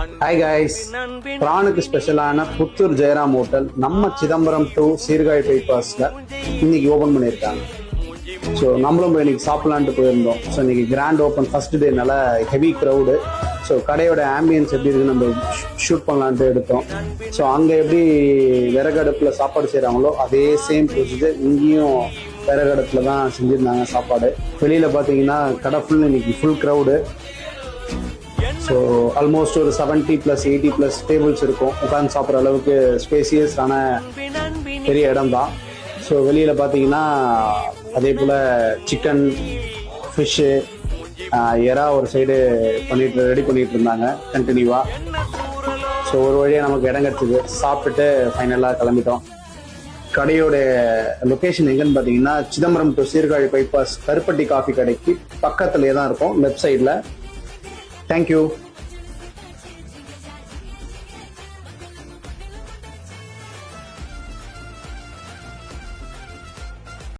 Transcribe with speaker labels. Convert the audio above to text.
Speaker 1: Hi guys, பிரானுக்கு ஸ்பெஷலான Puthur Jayaram hotel நம்ம Chidambaram to Sirkazhi பைபாஸ்ல இன்னைக்கு ஓபன் பண்ணியிருக்காங்க. ஸோ நம்மளும் இன்னைக்கு சாப்பிடலான்ட்டு போயிருந்தோம். ஸோ இன்னைக்கு கிராண்ட் ஓப்பன் ஃபர்ஸ்ட் டே, நல்ல ஹெவி க்ரௌடு. ஸோ கடையோட ஆம்பியன்ஸ் எப்படி இருக்குன்னு நம்ம ஷூட் பண்ணலான்ட்டு எடுத்தோம். ஸோ அங்கே எப்படி விறகடுப்பில் சாப்பாடு செய்கிறாங்களோ அதே சேம் ப்ரொசீஜர் இங்கேயும் விறகடுப்பில் தான் செஞ்சுருந்தாங்க சாப்பாடு. வெளியில் பார்த்தீங்கன்னா கடை ஃபுல் இன்னைக்கு ஃபுல் க்ரௌடு. ஸோ ஆல்மோஸ்ட் ஒரு 70+80+ டேபிள்ஸ் இருக்கும். உட்காந்து சாப்பிட்ற அளவுக்கு ஸ்பேசியஸான பெரிய இடம் தான். ஸோ வெளியில் பார்த்தீங்கன்னா அதே போல் சிக்கன், ஃபிஷ்ஷு, எறா ஒரு சைடு ரெடி பண்ணிட்டு இருந்தாங்க கண்டினியூவாக. ஸோ ஒரு வழியாக நமக்கு இடம் கிடச்சிது. சாப்பிட்டுட்டு ஃபைனலாக கிளம்பிட்டோம். கடையோட லொக்கேஷன் எங்கன்னு பார்த்தீங்கன்னா சிதம்பரம் டு சீர்காழி பைபாஸ் கருப்பட்டி காஃபி கடைக்கு பக்கத்துலேயே தான் இருக்கும், லெஃப்ட் சைடில். Thank you.